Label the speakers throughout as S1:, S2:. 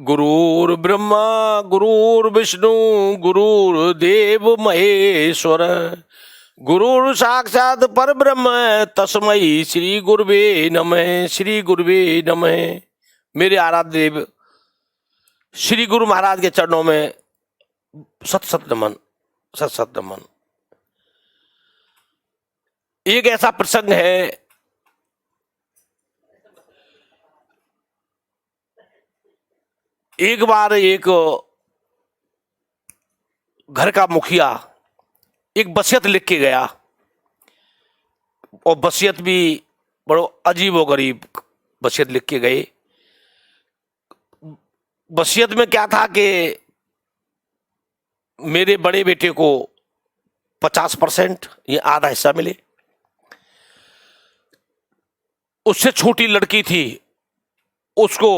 S1: गुरुर्ब्रह्मा गुरुर्विष्णु गुरुर्देव महेश्वर गुरुर साक्षात परब्रह्म तस्मै श्री गुरुवे नमः। श्री गुरुवे नमः। मेरे आराध्य देव श्री गुरु महाराज के चरणों में सत सत नमन, सत सत नमन। एक ऐसा प्रसंग है, एक बार एक घर का मुखिया एक वसीयत लिख के गया, और वसीयत भी बड़ो अजीबो गरीब वसीयत लिख के गए। वसीयत में क्या था कि मेरे बड़े बेटे को 50% ये आधा हिस्सा मिले, उससे छोटी लड़की थी उसको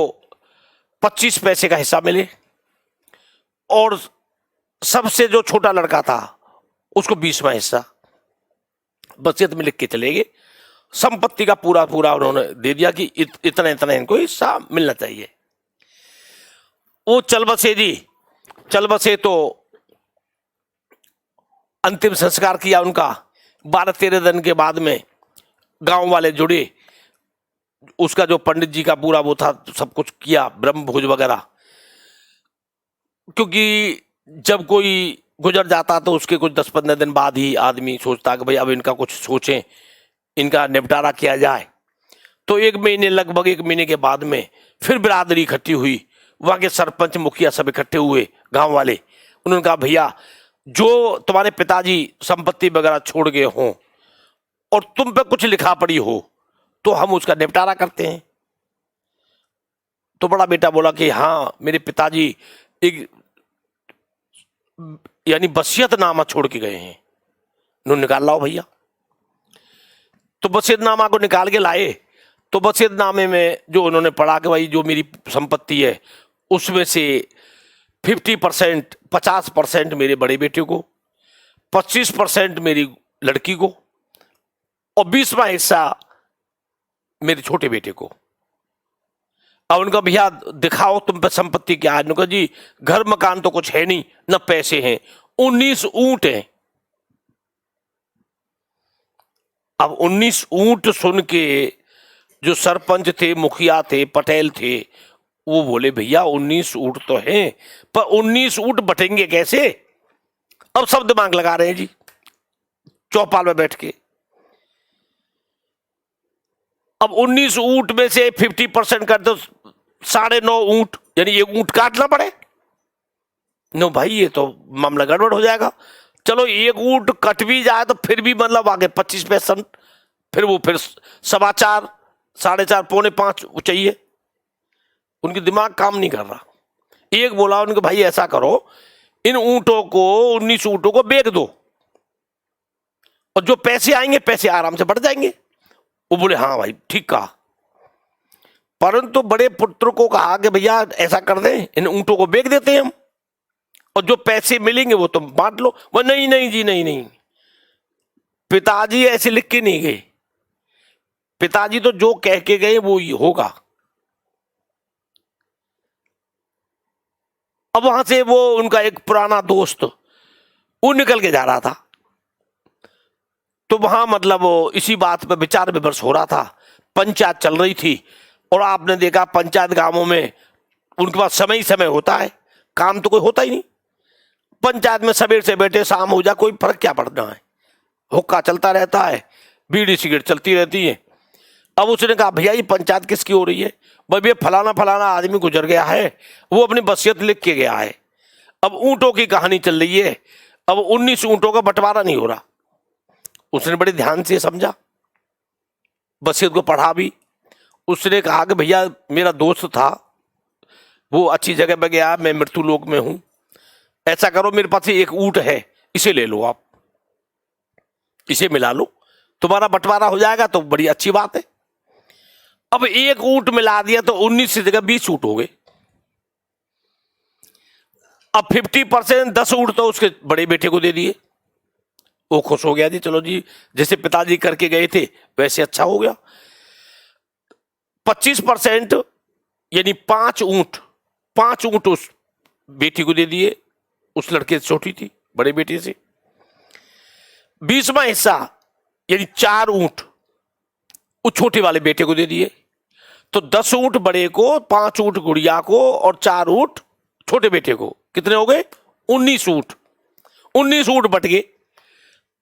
S1: 25 पैसे का हिस्सा मिले, और सबसे जो छोटा लड़का था उसको 20वां हिस्सा। वसीयत में लिख के चले गए। संपत्ति का पूरा पूरा उन्होंने दे दिया कि इतना इतना इनको हिस्सा मिलना चाहिए। वो चल बसे जी, चल बसे तो अंतिम संस्कार किया उनका। 12-13 दिन के बाद में गांव वाले जुड़े, उसका जो पंडित जी का पूरा वो था सब कुछ किया, ब्रह्म भोज वगैरह। क्योंकि जब कोई गुजर जाता तो उसके कुछ 10-15 दिन बाद ही आदमी सोचता कि भाई अब इनका कुछ सोचें, इनका निपटारा किया जाए। तो लगभग एक महीने के बाद में फिर बिरादरी इकट्ठी हुई। वहां के सरपंच मुखिया सब इकट्ठे हुए, गांव वाले। उन्होंने कहा भैया जो तुम्हारे पिताजी संपत्ति वगैरह छोड़ गए हों और तुम पे कुछ लिखा पड़ी हो तो हम उसका निपटारा करते हैं। तो बड़ा बेटा बोला कि हाँ मेरे पिताजी एक यानी वसीयतनामा छोड़ के गए हैं, उन्होंने निकाल लाओ भैया। तो वसीयतनामा को निकाल के लाए। तो वसीयतनामे में जो उन्होंने पढ़ा कि भाई जो मेरी संपत्ति है उसमें से 50% 50% मेरे बड़े बेटे को, 25% मेरी लड़की को, और 20वां हिस्सा मेरे छोटे बेटे को। अब उनका भैया दिखाओ तुम पे संपत्ति क्या है। उनका जी घर मकान तो कुछ है नहीं, न पैसे हैं, 19 ऊंट हैं। अब 19 ऊंट सुन के जो सरपंच थे, मुखिया थे, पटेल थे, वो बोले भैया 19 ऊंट तो हैं, पर 19 ऊंट बटेंगे कैसे। अब सब दिमाग लगा रहे हैं जी चौपाल में बैठ के। अब 19 ऊंट में से 50% कर दो, 9.5 ऊंट, यानी एक ऊंट काटना पड़े। नो भाई ये तो मामला गड़बड़ हो जाएगा। चलो एक ऊंट कट भी जाए तो फिर भी मतलब आगे 25%, फिर वो फिर 4.25, 4.5, 4.25 चाहिए। उनके दिमाग काम नहीं कर रहा। एक बोला उनके भाई ऐसा करो, इन ऊंटों को 19 ऊंटों को बेच दो, और जो पैसे आएंगे पैसे आराम से बढ़ जाएंगे। वो बोले हाँ भाई ठीक कहा। परंतु बड़े पुत्र को कहा कि भैया ऐसा कर दें, इन ऊंटों को बेच देते हैं हम, और जो पैसे मिलेंगे वो तुम बांट लो। वो नहीं नहीं जी नहीं नहीं, पिताजी ऐसे लिख के नहीं गए। पिताजी तो जो कह के गए वो ही होगा। अब वहां से वो उनका एक पुराना दोस्त वो निकल के जा रहा था। तो वहां मतलब वो इसी बात पर विचार विमर्श हो रहा था। पंचायत चल रही थी, और आपने देखा पंचायत गांवों में उनके पास समय ही समय होता है, काम तो कोई होता ही नहीं। पंचायत में सवेर से बैठे शाम हो जाए कोई फर्क क्या पड़ना है, हुक्का चलता रहता है, बीड़ी सिगरेट चलती रहती है। अब उसने कहा भैया ये पंचायत किसकी हो रही है। भाई ये फलाना फलाना आदमी गुजर गया है, वो अपनी वसीयत लिख के गया है। अब ऊंटों की कहानी चल रही है, अब 19 ऊंटों का बंटवारा नहीं हो रहा। उसने बड़े ध्यान से समझा, वसीयत को पढ़ा भी। उसने कहा कि भैया मेरा दोस्त था, वो अच्छी जगह पे गया, मैं मृत्यु लोक में हूं। ऐसा करो मेरे पास एक ऊंट है, इसे ले लो, आप इसे मिला लो, तुम्हारा बंटवारा हो जाएगा तो बड़ी अच्छी बात है। अब एक ऊंट मिला दिया तो 19 की जगह 20 ऊंट हो गए। अब 50% 10 ऊंट तो उसके बड़े बेटे को दे दिए। वो खुश हो गया जी, चलो जी जैसे पिताजी करके गए थे वैसे अच्छा हो गया। 25% यानी 5 ऊंट 5 ऊँट उस बेटी को दे दिए, उस लड़के से छोटी थी, बड़े बेटे से। 20वां हिस्सा यानी 4 ऊँट उस छोटे वाले बेटे को दे दिए। तो 10 ऊँट बड़े को, 5 ऊँट गुड़िया को और 4 ऊँट छोटे बेटे को। कितने हो गए? 19 ऊँट। 19 ऊँट बट गए।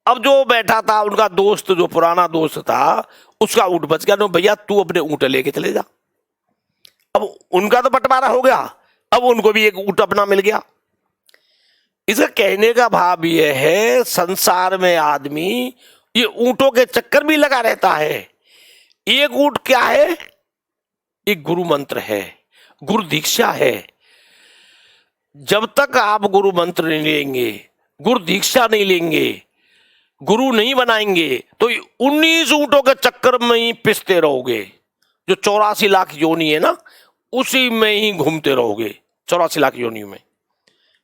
S1: अब जो बैठा था उनका दोस्त, जो पुराना दोस्त था, उसका ऊँट बच गया। तो भैया तू अपने ऊँट लेके चले जा। अब उनका तो बंटवारा हो गया, अब उनको भी एक ऊँट अपना मिल गया। इसका कहने का भाव यह है, संसार में आदमी ये ऊँटों के चक्कर भी लगा रहता है। एक ऊँट क्या है? एक गुरु मंत्र है, गुरु दीक्षा है। जब तक आप गुरु मंत्र नहीं लेंगे, गुरु दीक्षा नहीं लेंगे, गुरु नहीं बनाएंगे, तो 19 ऊँटों के चक्कर में ही पिसते रहोगे। जो 84 लाख योनि है ना, उसी में ही घूमते रहोगे, 84 लाख योनि में।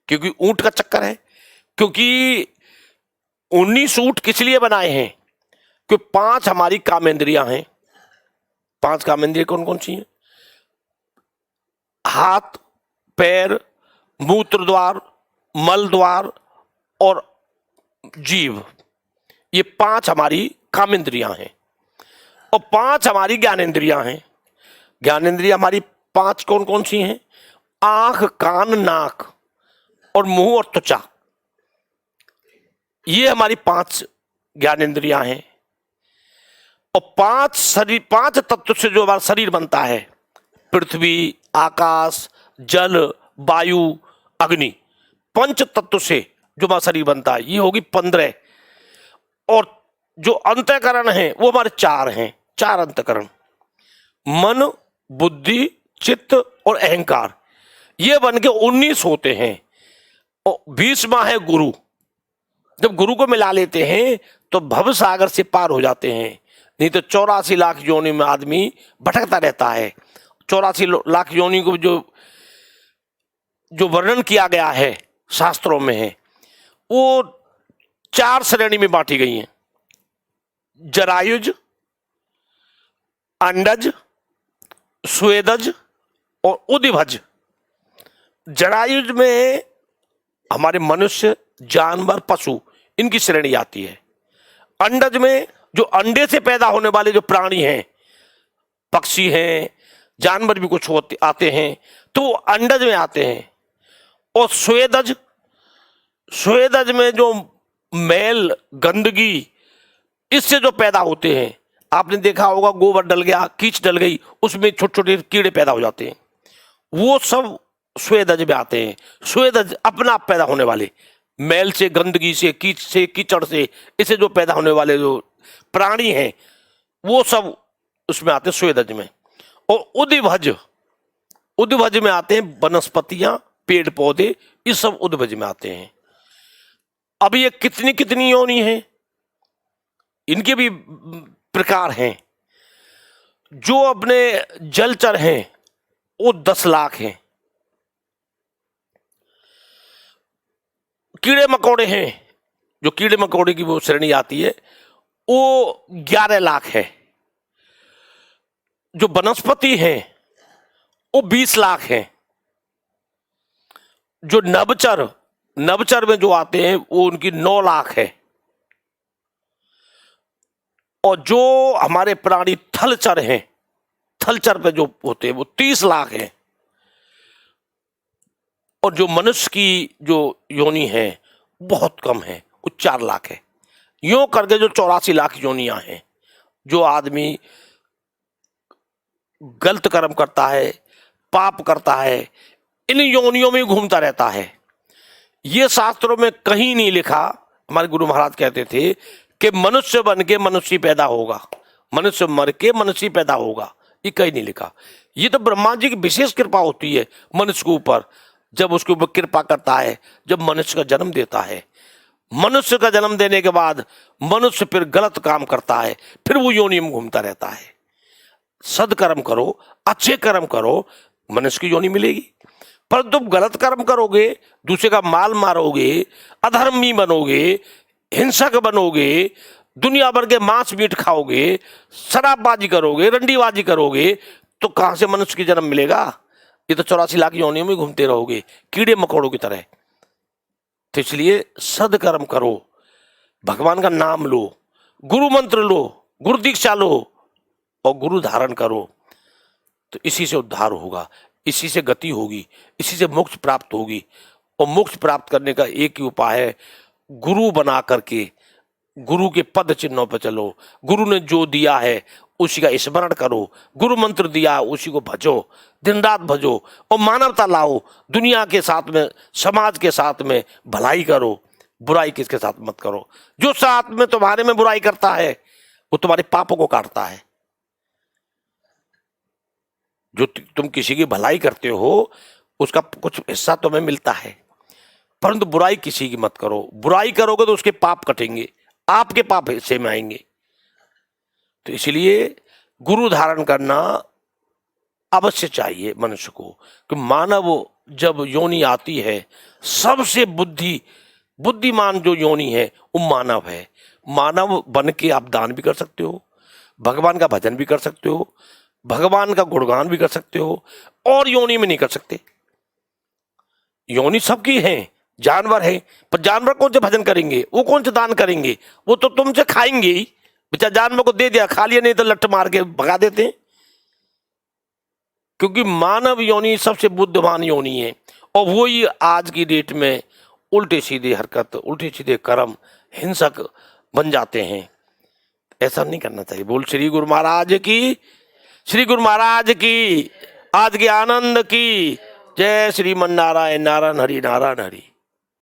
S1: क्योंकि ऊँट का चक्कर है। क्योंकि 19 ऊँट किस लिए बनाए हैं? क्योंकि 5 हमारी कामेंद्रियां हैं। 5 कामेंद्रियां कौन कौन सी हैं? हाथ, पैर, मूत्र द्वार, मल द्वार और जीभ। ये 5 हमारी कामेंद्रियां हैं और 5 हमारी ज्ञानेंद्रियां हैं। ज्ञानेंद्रियां हमारी 5 कौन कौन सी हैं? आंख, कान, नाक और मुंह और त्वचा। ये हमारी 5 ज्ञानेंद्रियां हैं। और 5 तत्व से जो हमारा शरीर बनता है, पृथ्वी, आकाश, जल, वायु, अग्नि, 5 तत्व से जो हमारा शरीर बनता है, ये होगी 15। और जो अंतःकरण है वो हमारे 4 हैं। 4 अंतःकरण, मन, बुद्धि, चित्त और अहंकार। ये बन के 19 होते हैं। और 20वां है गुरु। जब गुरु को मिला लेते हैं तो भव सागर से पार हो जाते हैं। नहीं तो 84 लाख योनि में आदमी भटकता रहता है। 84 लाख योनि को जो वर्णन किया गया है शास्त्रों में है, वो 4 श्रेणी में बांटी गई हैं। जरायुज, अंडज, स्वेदज और उदिभज। जरायुज में हमारे मनुष्य, जानवर, पशु, इनकी श्रेणी आती है। अंडज में जो अंडे से पैदा होने वाले जो प्राणी हैं, पक्षी हैं, जानवर भी कुछ होते आते हैं, तो वो अंडज में आते हैं। और स्वेदज, स्वेदज में जो मैल, गंदगी, इससे जो पैदा होते हैं, आपने देखा होगा गोबर डल गया, कीच डल गई, उसमें छोटे छोटे कीड़े पैदा हो जाते हैं, वो सब स्वेदज में आते हैं। स्वेदज अपना आप पैदा होने वाले, मैल से, गंदगी से, कीच से, कीचड़ से, इससे जो पैदा होने वाले जो प्राणी हैं, वो सब उसमें आते हैं स्वेदज में। और उदिभज, उदिभज में आते हैं वनस्पतियां, पेड़ पौधे, ये सब उदिभज में आते हैं। अब ये कितनी कितनी योनि हैं, इनके भी प्रकार हैं। जो अपने जलचर हैं वो 10 लाख हैं। कीड़े मकोड़े हैं, जो कीड़े मकोड़े की वो श्रेणी आती है, वो 11 लाख है। जो वनस्पति हैं वो 20 लाख हैं। जो नभचर, नभचर में जो आते हैं वो उनकी 9 लाख है। और जो हमारे प्राणी थलचर हैं, थलचर पे जो होते हैं वो 30 लाख हैं। और जो मनुष्य की जो योनि है बहुत कम है, वो 4 लाख है। यूं करके जो 84 लाख योनियां हैं, जो आदमी गलत कर्म करता है, पाप करता है, इन योनियों में घूमता रहता है। ये शास्त्रों में कहीं नहीं लिखा। हमारे गुरु महाराज कहते थे कि मनुष्य बन के मनुष्य पैदा होगा, मनुष्य मर के मनुष्य पैदा होगा, ये कहीं नहीं लिखा। ये तो ब्रह्मा जी की विशेष कृपा होती है मनुष्य के ऊपर, जब उसके ऊपर कृपा करता है, जब मनुष्य का जन्म देता है। मनुष्य का जन्म देने के बाद मनुष्य फिर गलत काम करता है, फिर वो योनि में घूमता रहता है। सदकर्म करो, अच्छे कर्म करो, मनुष्य की योनि मिलेगी। पर तुम गलत कर्म करोगे, दूसरे का माल मारोगे, अधर्मी बनोगे, हिंसक बनोगे, दुनिया भर के मांस मीट खाओगे, शराबबाजी करोगे, रंडीबाजी करोगे, तो कहां से मनुष्य की जन्म मिलेगा? ये तो 84 लाख योनियों में घूमते रहोगे कीड़े मकोड़ों की तरह। तो इसलिए सदकर्म करो, भगवान का नाम लो, गुरु मंत्र लो, गुरु दीक्षा लो और गुरु धारण करो। तो इसी से उद्धार होगा, इसी से गति होगी, इसी से मोक्ष प्राप्त होगी। और मोक्ष प्राप्त करने का एक ही उपाय है, गुरु बना करके गुरु के पद चिन्हों पर चलो। गुरु ने जो दिया है उसी का स्मरण करो, गुरु मंत्र दिया उसी को भजो, दिन रात भजो और मानवता लाओ। दुनिया के साथ में, समाज के साथ में भलाई करो, बुराई किसके साथ मत करो। जो साथ में तुम्हारे में बुराई करता है वो तुम्हारे पापों को काटता है। जो तुम किसी की भलाई करते हो उसका कुछ हिस्सा तुम्हें मिलता है, परंतु बुराई किसी की मत करो। बुराई करोगे तो उसके पाप कटेंगे, आपके पाप हिस्से में आएंगे। तो इसलिए गुरु धारण करना अवश्य चाहिए मनुष्य को। कि मानव जब योनि आती है, सबसे बुद्धिमान जो योनि है वो मानव है। मानव बन के आप दान भी कर सकते हो, भगवान का भजन भी कर सकते हो, भगवान का गुणगान भी कर सकते हो, और योनि में नहीं कर सकते। योनि सबकी है, जानवर है, पर जानवर कौन से भजन करेंगे, वो कौन से दान करेंगे, वो तो तुमसे खाएंगे ही। बेचारा जानवर को दे दिया, खा लिया, नहीं तो लट्ठ मार के भगा देते हैं। क्योंकि मानव योनि सबसे बुद्धिमान योनि है। और वही आज की डेट में उल्टे सीधे हरकत, उल्टे सीधे कर्म, हिंसक बन जाते हैं। ऐसा नहीं करना चाहिए। बोल श्री गुरु महाराज की, श्री गुरु महाराज की, आज के आनंद की जय। श्रीमन नारायण, नारायण हरि, नारायण हरि।